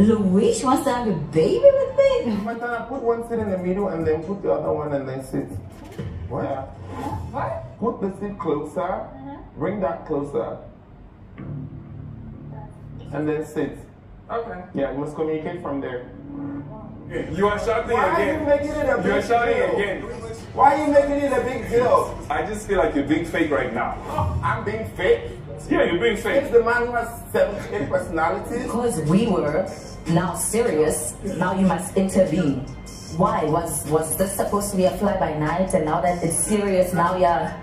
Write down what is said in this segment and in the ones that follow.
Louis wants to have a baby with me? But put one seat in the middle and then put the other one and then sit. What? What? Put the seat closer. Bring that closer. And then sit. Okay. Yeah, you must communicate from there. You are shouting Why again. are you making it a big deal? You are shouting again. Why are you making it a big deal? I just feel like you're being fake right now. I'm being fake. Yeah, you're being It's fake. the man who has 78 personalities. Because we were now serious, now you must intervene. Why? Was this supposed to be a fly-by-night, and now that it's serious, now you're,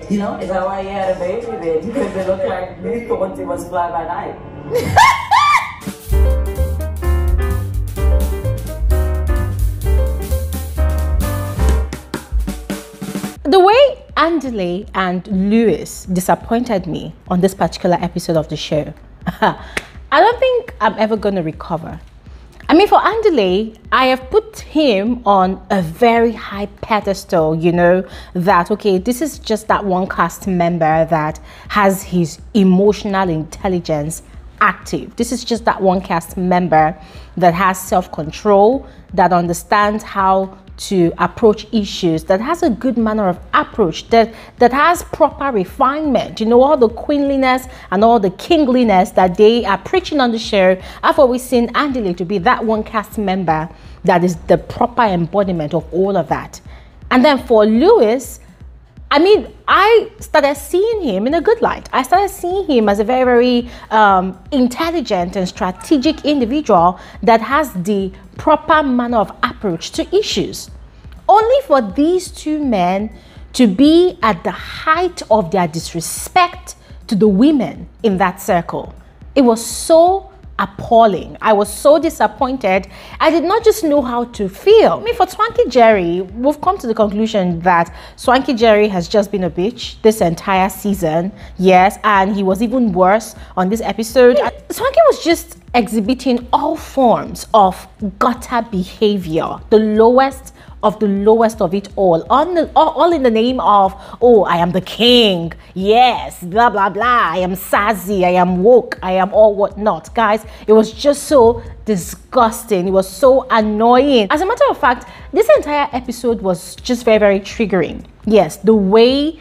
you know? Is that why you had a baby then? Because it looked like you thought it was fly-by-night. The way Andile and Lewis disappointed me on this particular episode of the show, I don't think I'm ever going to recover. I mean, for Andile, I have put him on a very high pedestal, you know, that, okay, this is just that one cast member that has his emotional intelligence active. This is just that one cast member that has self-control, that understands how to approach issues, that has a good manner of approach, that has proper refinement, you know, all the queenliness and all the kingliness that they are preaching on the show. I've always seen Andile to be that one cast member that is the proper embodiment of all of that. And then for Lewis, I mean, I started seeing him in a good light. I started seeing him as a very, very intelligent and strategic individual that has the proper manner of approach to issues. Only for these two men to be at the height of their disrespect to the women in that circle. It was so appalling. I was so disappointed. I did not just know how to feel. I mean, for Swanky Jerry, we've come to the conclusion that Swanky Jerry has just been a bitch this entire season. Yes, and he was even worse on this episode. Swanky was just exhibiting all forms of gutter behavior, the lowest of it all in the name of, oh, I am the king, yes, blah blah blah, I am sassy, I am woke, I am all whatnot. Guys, it was just so disgusting. It was so annoying. As a matter of fact, this entire episode was just very, very triggering. Yes, the way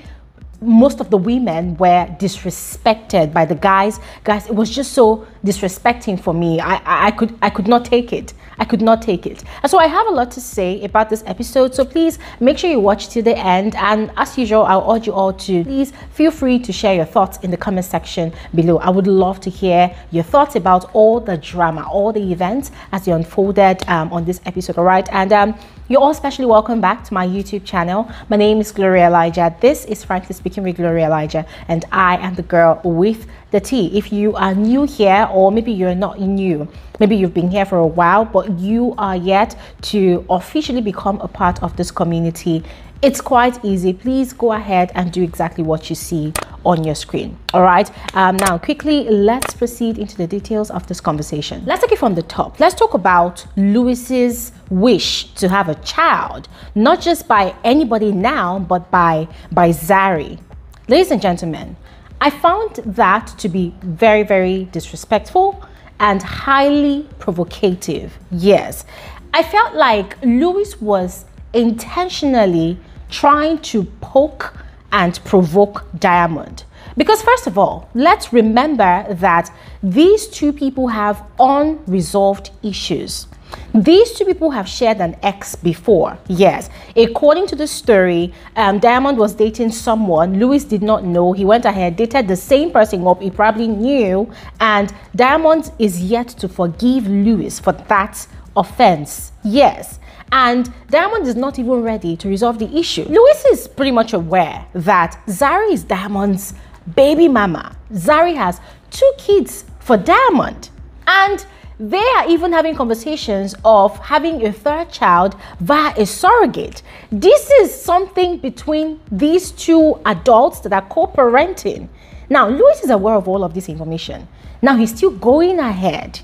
most of the women were disrespected by the guys, it was just so disrespecting for me. I could not take it. I could not take it. And so I have a lot to say about this episode, so please make sure you watch till the end. And as usual, I'll urge you all to please feel free to share your thoughts in the comment section below. I would love to hear your thoughts about all the drama, all the events as they unfolded on this episode. All right, and you're all especially welcome back to my YouTube channel. My name is Gloria Elijah. This is Frankly Speaking with Gloria Elijah, and I am the girl with the tea. If you are new here, or maybe you're not new, maybe you've been here for a while, but you are yet to officially become a part of this community, it's quite easy. Please go ahead and do exactly what you see on your screen. All right, now quickly, let's proceed into the details of this conversation. Let's take it from the top. Let's talk about Lewis's wish to have a child, not just by anybody now, but by Zari. Ladies and gentlemen, I found that to be very, very disrespectful and highly provocative. Yes, I felt like Lewis was intentionally trying to poke and provoke Diamond. Because first of all, let's remember that these two people have unresolved issues. These two people have shared an ex before. Yes, according to the story, Diamond was dating someone. Lewis did not know. He went ahead, dated the same person up he probably knew, and Diamond is yet to forgive Lewis for that offense. Yes, and Diamond is not even ready to resolve the issue. Lewis is pretty much aware that Zari is Diamond's baby mama. Zari has 2 kids for Diamond, and they are even having conversations of having a 3rd child via a surrogate. This is something between these 2 adults that are co-parenting. Now, Lewis is aware of all of this information. Now, he's still going ahead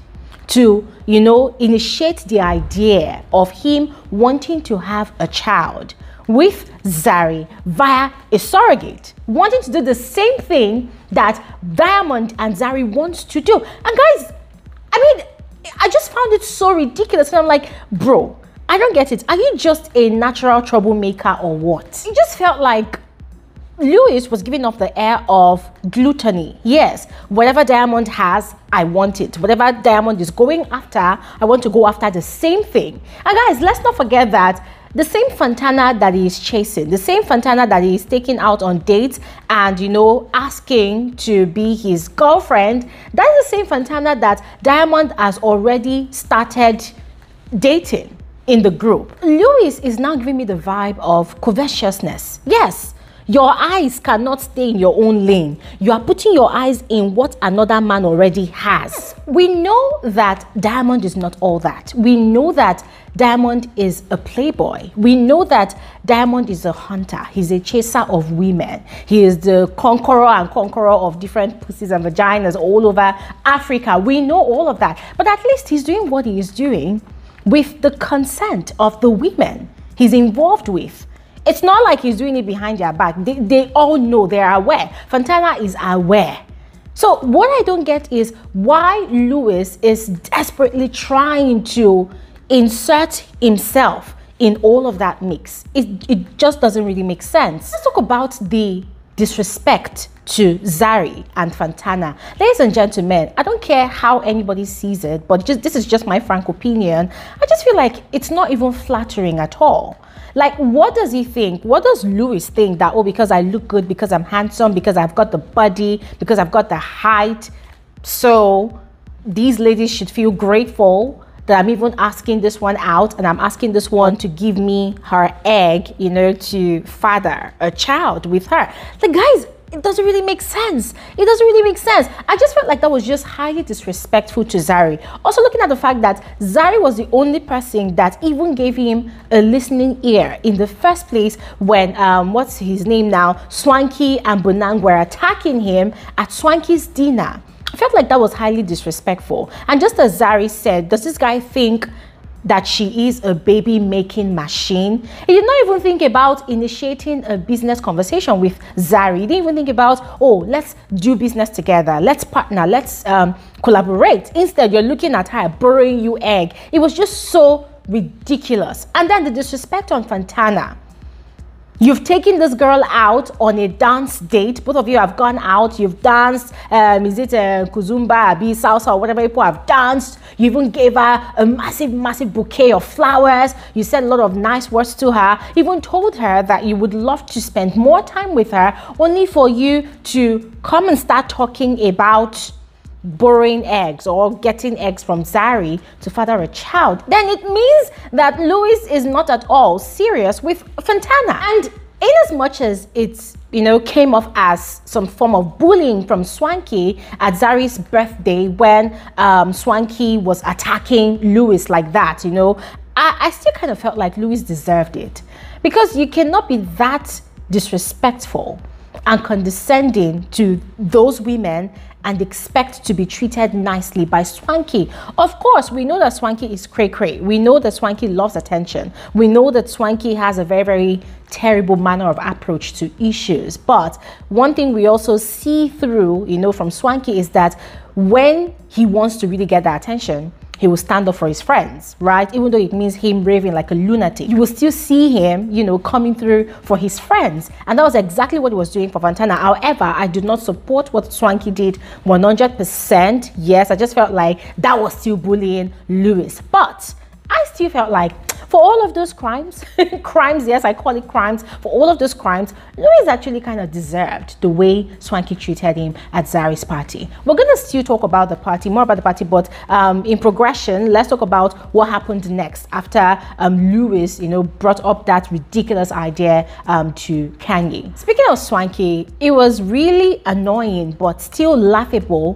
to, you know, initiate the idea of him wanting to have a child with Zari via a surrogate, wanting to do the same thing that Diamond and Zari wants to do. And guys, I mean, I just found it so ridiculous. And I'm like, bro, I don't get it. Are you just a natural troublemaker or what? It just felt like Lewis was giving off the air of gluttony. Yes, whatever Diamond has, I want it. Whatever Diamond is going after, I want to go after the same thing. And guys, let's not forget that the same Fontana that he is chasing, the same Fontana that he is taking out on dates and, you know, asking to be his girlfriend, that is the same Fontana that Diamond has already started dating in the group. Lewis is now giving me the vibe of covetousness. Yes. Your eyes cannot stay in your own lane. You are putting your eyes in what another man already has. We know that Diamond is not all that. We know that Diamond is a playboy. We know that Diamond is a hunter. He's a chaser of women. He is the conqueror of different pussies and vaginas all over Africa. We know all of that. But at least he's doing what he is doing with the consent of the women he's involved with. It's not like he's doing it behind their back. They all know, they're aware. Fontana is aware. So what I don't get is why Lewis is desperately trying to insert himself in all of that mix. It just doesn't really make sense. Let's talk about the disrespect to Zari and Fontana. Ladies and gentlemen, I don't care how anybody sees it, but this is just my frank opinion. I just feel like it's not even flattering at all. Like, what does he think? What does Lewis think that, oh, because I look good, because I'm handsome, because I've got the body, because I've got the height, so these ladies should feel grateful that I'm even asking this one out and I'm asking this one to give me her egg, you know, to father a child with her. Like, guys, it doesn't really make sense. It doesn't really make sense. I just felt like that was just highly disrespectful to Zari. Also looking at the fact that Zari was the only person that even gave him a listening ear in the first place when, what's his name now, Swanky and Bonang were attacking him at Swanky's dinner. I felt like that was highly disrespectful. And just as Zari said, does this guy think that she is a baby making machine? He did not even think about initiating a business conversation with Zari. He didn't even think about, oh, let's do business together, let's partner, let's collaborate. Instead, you're looking at her borrowing you egg. It was just so ridiculous. And then the disrespect on Fontana. You've taken this girl out on a dance date. Both of you have gone out. You've danced. Is it Kuzumba, Abi, Salsa, or whatever people have danced. You even gave her a massive bouquet of flowers. You said a lot of nice words to her. Even told her that you would love to spend more time with her, only for you to come and start talking about borrowing eggs or getting eggs from Zari to father a child. Then it means that Lewis is not at all serious with Fontana. And in as much as it's, you know, came off as some form of bullying from Swanky at Zari's birthday when Swanky was attacking Lewis like that, you know, I still kind of felt like Lewis deserved it, because you cannot be that disrespectful and condescending to those women and expect to be treated nicely by Swanky. Of course, we know that Swanky is cray-cray. We know that Swanky loves attention. We know that Swanky has a very terrible manner of approach to issues. But one thing we also see through, you know, from Swanky is that when he wants to really get that attention, he will stand up for his friends, right? Even though it means him raving like a lunatic, you will still see him, you know, coming through for his friends. And that was exactly what he was doing for Fontana. However, I do not support what Swanky did 100%. Yes, I just felt like that was still bullying Lewis. But I still felt like for all of those crimes, yes, I call it crimes, for all of those crimes, Lewis actually kind of deserved the way Swanky treated him at Zari's party. We're going to still talk about the party, more about the party, but in progression, let's talk about what happened next after Lewis, you know, brought up that ridiculous idea to Kanye. Speaking of Swanky, it was really annoying, but still laughable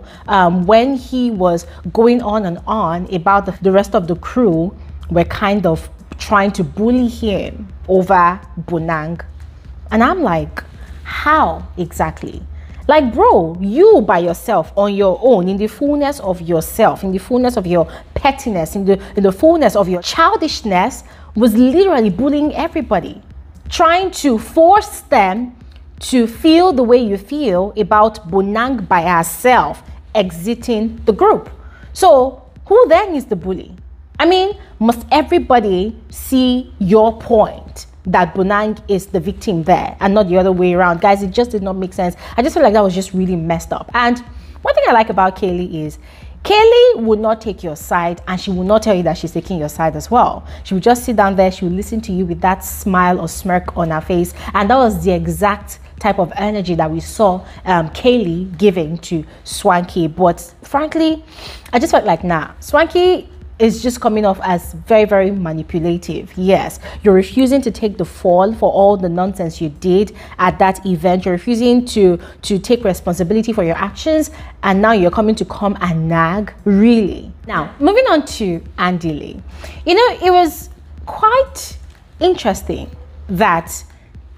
when he was going on and on about the rest of the crew were kind of trying to bully him over bonang. And I'm like, how exactly? Like, bro, you by yourself, on your own, in the fullness of yourself, in the fullness of your pettiness, in the fullness of your childishness, was literally bullying everybody, trying to force them to feel the way you feel about bonang by herself exiting the group. So who then is the bully? I mean, must everybody see your point that Bonang is the victim there and not the other way around? Guys, it just did not make sense. I just feel like that was just really messed up. And one thing I like about Kaylee is Kaylee would not take your side, and she will not tell you that she's taking your side as well. She would just sit down there, she would listen to you with that smile or smirk on her face, and that was the exact type of energy that we saw Kaylee giving to Swanky. But frankly, I just felt like, nah, Swanky is just coming off as very, very manipulative. Yes, you're refusing to take the fall for all the nonsense you did at that event. You're refusing to take responsibility for your actions, and now you're coming to come and nag. Really? Now, moving on to Andile. You know, it was quite interesting that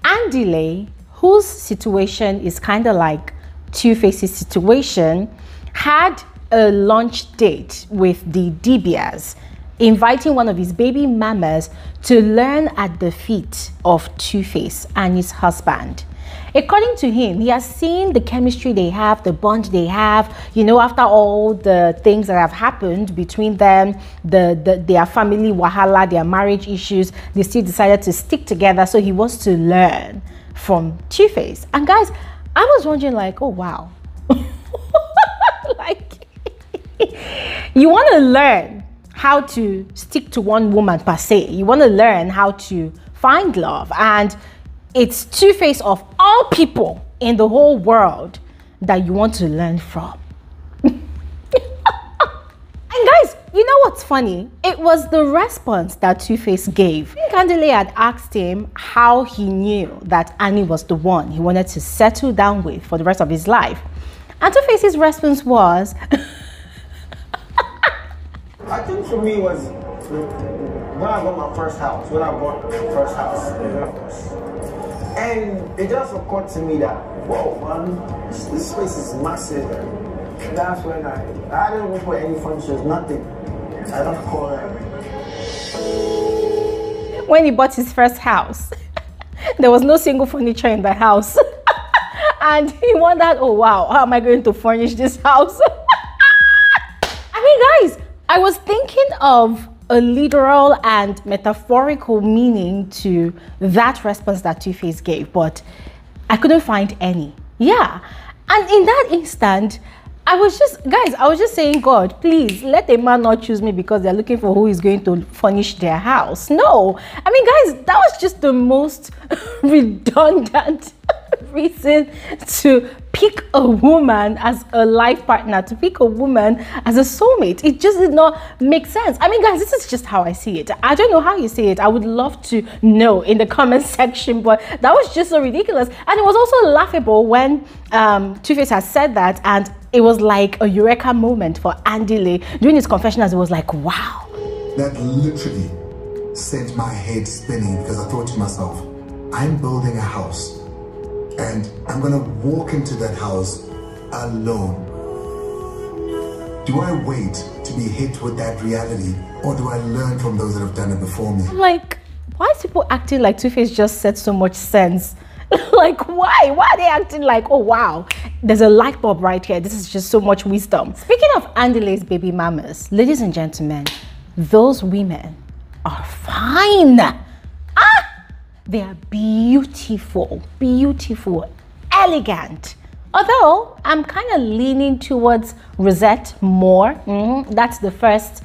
Andile, whose situation is kind of like Two-Face's situation, had a lunch date with the Dibias, inviting one of his baby mamas to learn at the feet of Two-Face and his husband. According to him, he has seen the chemistry they have, the bond they have, you know, after all the things that have happened between them, their family wahala, their marriage issues, they still decided to stick together. So he wants to learn from Two-Face. And guys, I was wondering like, oh wow, like, you want to learn how to stick to one woman per se. You want to learn how to find love, and it's Two-Face of all people in the whole world that you want to learn from. And guys, you know what's funny? It was the response that Two-Face gave. Andile had asked him how he knew that Annie was the one he wanted to settle down with for the rest of his life. And Two-Face's response was, I think for me was when I got my first house, and it just occurred to me that, whoa, man, this space is massive. And that's when I didn't even put any furniture, nothing. I don't call it. When he bought his first house, there was no single furniture in the house. And he wondered, oh wow, how am I going to furnish this house? I mean, guys, I was thinking of a literal and metaphorical meaning to that response that Two-Face gave, but I couldn't find any. Yeah. And in that instant, I was just saying, God, please let a man not choose me because they're looking for who is going to furnish their house. No. I mean, guys, that was just the most redundant reason to pick a woman as a life partner, to pick a woman as a soulmate. It just did not make sense. I mean, guys, this is just how I see it. I don't know how you see it. I would love to know in the comment section, but that was just so ridiculous. And it was also laughable when Two-Face has said that, and it was like a eureka moment for Andile. During his confessionals, it was like, wow. That literally sent my head spinning because I thought to myself, I'm building a house and I'm gonna walk into that house alone. Do I wait to be hit with that reality, or do I learn from those that have done it before me? Like, why is people acting like Two-Face just said so much sense? Like, why? Why are they acting like, oh wow, there's a light bulb right here. This is just so much wisdom. Speaking of Andile's baby mamas, ladies and gentlemen, those women are fine. They are beautiful, beautiful, elegant. Although I'm kind of leaning towards Rosette more. That's the first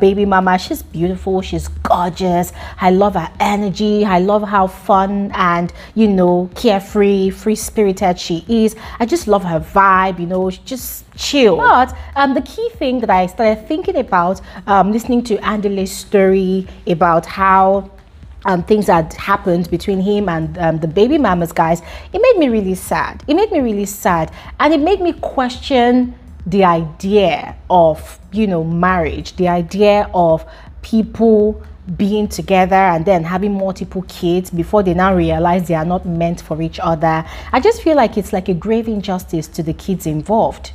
baby mama. She's beautiful, she's gorgeous. I love her energy. I love how fun and, you know, carefree, free-spirited she is. I just love her vibe, you know, just chill. But the key thing that I started thinking about listening to Andile's story about how things had happened between him and the baby mamas guys, it made me really sad. It made me really sad, and it made me question the idea of, you know, marriage, the idea of people being together and then having multiple kids before they now realize they are not meant for each other. I just feel like it's like a grave injustice to the kids involved.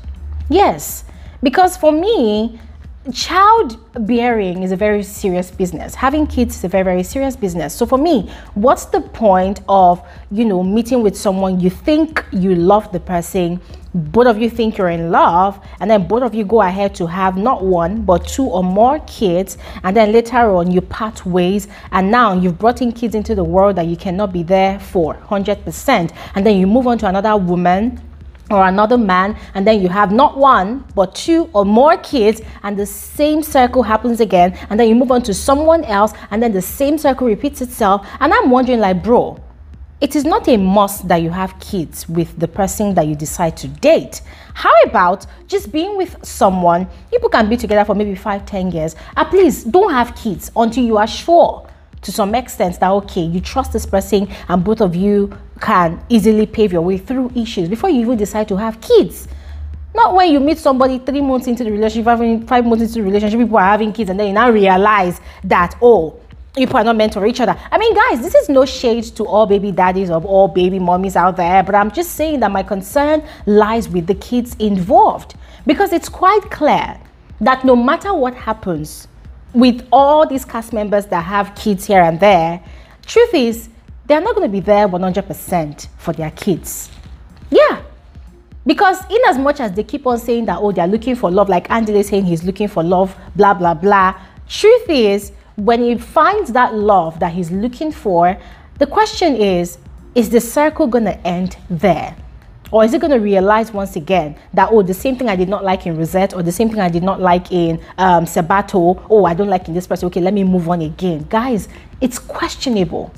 Yes, because for me, childbearing is a very serious business. Having kids is a very, very serious business. So for me, what's the point of, meeting with someone, you think you love the person, both of you think you're in love, and then both of you go ahead to have not one but 2 or more kids, and then later on you part ways, and now you've brought in kids into the world that you cannot be there for 100%, and then you move on to another woman or another man, and then you have not 1 but 2 or more kids, and the same circle happens again, and then you move on to someone else, and then the same circle repeats itself. And I'm wondering, like, bro, it is not a must that you have kids with the person that you decide to date. How about just being with someone? People can be together for maybe 5-10 years. At least don't have kids until you are sure to some extent that, okay, you trust this person and both of you can easily pave your way through issues before you even decide to have kids. Not when you meet somebody 3 months into the relationship, 5 months into the relationship, people are having kids, and then you now realize that, oh, people are not meant for each other. I mean, guys, this is no shade to all baby daddies or all baby mommies out there, but I'm just saying that my concern lies with the kids involved, because it's quite clear that no matter what happens with all these cast members that have kids here and there, truth is, they're not going to be there 100% for their kids. Yeah. Because in as much as they keep on saying that, oh, they're looking for love, like Andile saying he's looking for love, blah, blah, blah, truth is, when he finds that love that he's looking for, the question is the circle going to end there? Or is it going to realize once again that, oh, the same thing I did not like in Rosette, or the same thing I did not like in Sabato, oh, I don't like in this person, okay, let me move on again. Guys, it's questionable.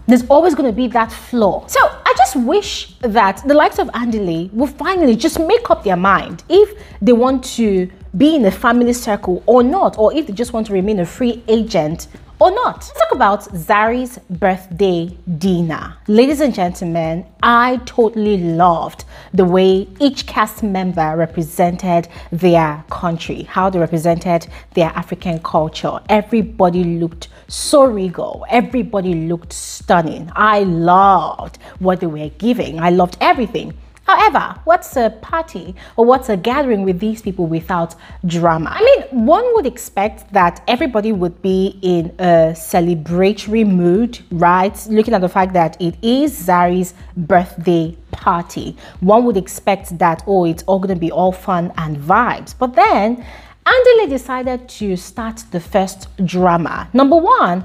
There's always going to be that flaw. So I just wish that the likes of Andile will finally just make up their mind if they want to be in a family circle or not, or if they just want to remain a free agent or not. Let's talk about Zari's birthday dinner. Ladies and gentlemen, I totally loved the way each cast member represented their country, how they represented their African culture. Everybody looked so regal. Everybody looked stunning. I loved what they were giving. I loved everything. However, what's a party or what's a gathering with these people without drama? I mean, one would expect that everybody would be in a celebratory mood, right? Looking at the fact that it is Zari's birthday party. One would expect that, oh, it's all going to be all fun and vibes. But then Andile decided to start the first drama. Number one,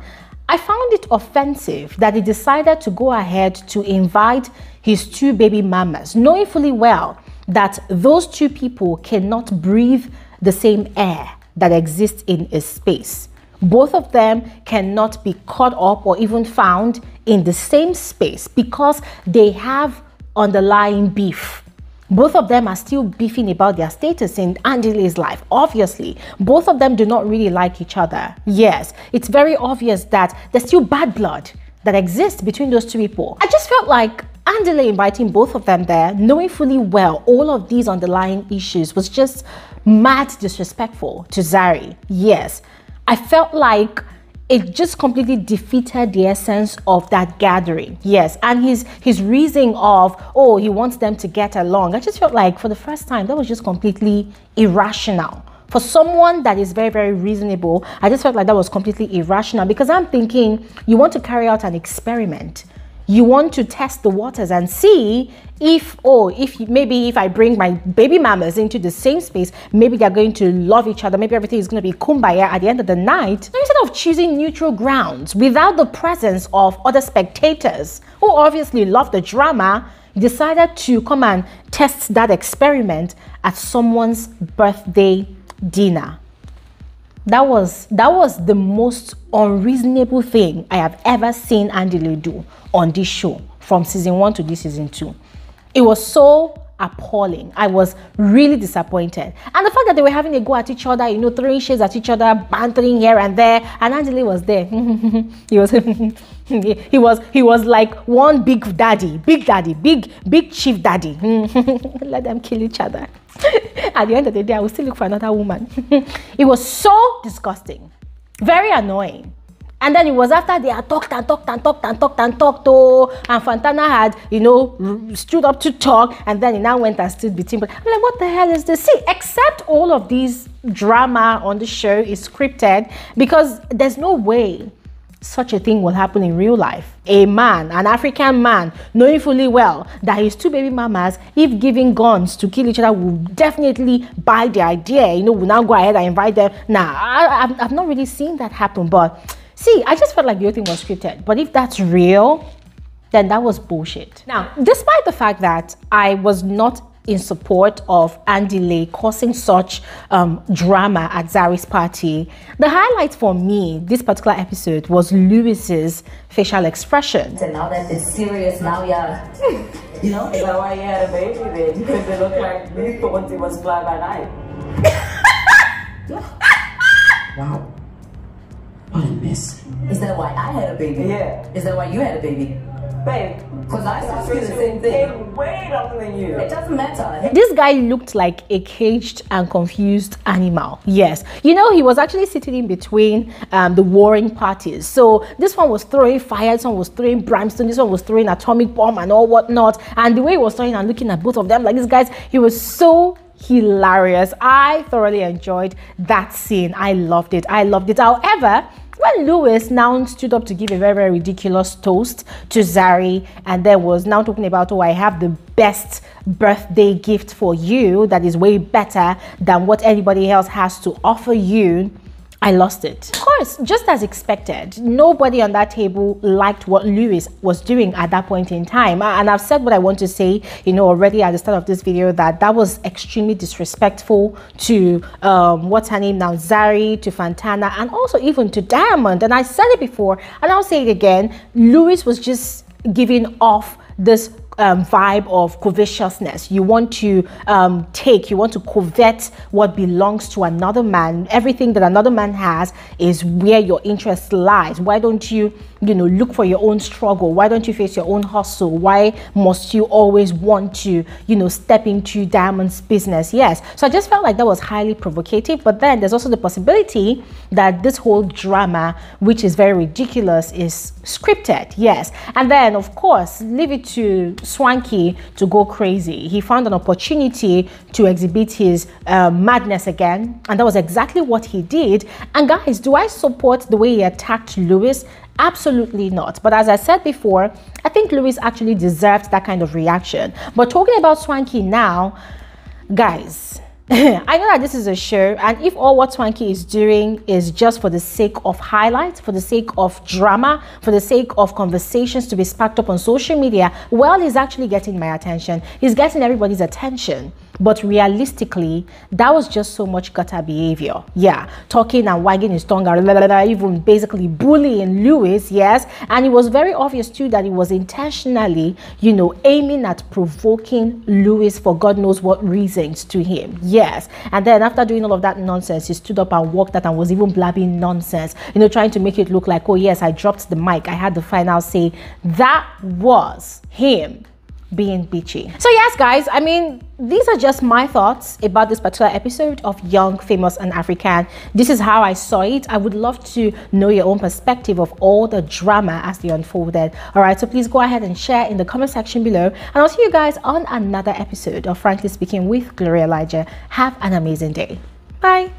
I found it offensive that he decided to go ahead to invite his 2 baby mamas, knowing fully well that those 2 people cannot breathe the same air that exists in a space. Both of them cannot be caught up or even found in the same space because they have underlying beef. Both of them are still beefing about their status in Andile's life. Obviously, both of them do not really like each other. Yes, it's very obvious that there's still bad blood that exists between those 2 people. I just felt like Andile inviting both of them there, knowing fully well all of these underlying issues, was just mad disrespectful to Zari. Yes, I felt like it just completely defeated the essence of that gathering. Yes, and his reasoning of, oh, he wants them to get along, I just felt like for the first time that was just completely irrational. For someone that is very, very reasonable, I just felt like that was completely irrational, because I'm thinking you want to carry out an experiment. You want to test the waters and see if maybe if I bring my baby mamas into the same space, maybe they're going to love each other. Maybe everything is going to be kumbaya at the end of the night. So instead of choosing neutral grounds without the presence of other spectators who obviously love the drama, you decided to come and test that experiment at someone's birthday dinner. That was the most unreasonable thing I have ever seen Andile do on this show from season 1 to this season 2. It was so appalling. I was really disappointed. And the fact that they were having a go at each other, throwing shades at each other, bantering here and there, and Andile was there. he was like one big daddy, big chief daddy. Let them kill each other. At the end of the day, I will still look for another woman. It was so disgusting, very annoying. And then it was after they had talked and Fantana had, you know, stood up to talk, and then he now went and stood between. I'm like, what the hell is this? See, except all of these drama on the show is scripted, because there's no way such a thing will happen in real life. A man, an African man, knowing fully well that his two baby mamas, if giving guns to kill each other, will definitely buy the idea, you know, will now go ahead and invite them. Nah, I've not really seen that happen, but see, I just felt like the whole thing was scripted. But if that's real, then that was bullshit. Now, despite the fact that I was not in support of Andile causing such drama at Zari's party, the highlight for me this particular episode was Lewis's facial expression. And now that it's serious, now you know, Is that why you had a baby then? Because it looked like you thought it was fly by night. wow. What a mess. Is that why I had a baby? Yeah. Is that why you had a baby? Babe, Because I saw the same thing. Way older than you. It doesn't matter. This guy looked like a caged and confused animal. Yes, you know, he was actually sitting in between the warring parties. So this one was throwing fire, this one was throwing brimstone, this one was throwing atomic bomb and all whatnot. And the way he was throwing and looking at both of them, like, these guys, he was so hilarious. I thoroughly enjoyed that scene. I loved it. However, when Lewis now stood up to give a very, very ridiculous toast to Zari, and then was now talking about, oh, I have the best birthday gift for you that is way better than what anybody else has to offer you, I lost it. Of course, just as expected, nobody on that table liked what Lewis was doing at that point in time. And I've said what I want to say, you know, already at the start of this video, that was extremely disrespectful to, what's her name now, Zari, to Fantana, and also even to Diamond. And I said it before, and I'll say it again, Lewis was just giving off this vibe of covetousness. You want to you want to covet what belongs to another man. Everything that another man has is where your interest lies. Why don't you, you know, look for your own struggle? Why don't you face your own hustle? Why must you always want to, you know, step into Diamond's business? Yes. So I just felt like that was highly provocative. But then there's also the possibility that this whole drama, which is very ridiculous, is scripted. Yes. And then, of course, leave it to Swanky to go crazy. He found an opportunity to exhibit his madness again, and that was exactly what he did. And guys, do I support the way he attacked Lewis? Absolutely not. But as I said before, I think Lewis actually deserved that kind of reaction. But talking about Swanky now, guys, I know that this is a show, and if all what Swanky is doing is just for the sake of highlights, for the sake of drama, for the sake of conversations to be sparked up on social media, well, he's actually getting my attention. He's getting everybody's attention. But realistically, that was just so much gutter behavior. Yeah, talking and wagging his tongue, even basically bullying Lewis, yes. And it was very obvious too that he was intentionally, you know, aiming at provoking Lewis for God knows what reasons to him. Yes. And then after doing all of that nonsense, he stood up and walked out and was even blabbing nonsense, you know, trying to make it look like, oh yes, I dropped the mic, I had the final say. That was him being bitchy. So yes, guys, I mean, these are just my thoughts about this particular episode of Young, Famous and African. This is how I saw it. I would love to know your own perspective of all the drama as they unfolded. All right, so please go ahead and share in the comment section below, and I'll see you guys on another episode of Frankly Speaking with Gloria Elijah. Have an amazing day. Bye.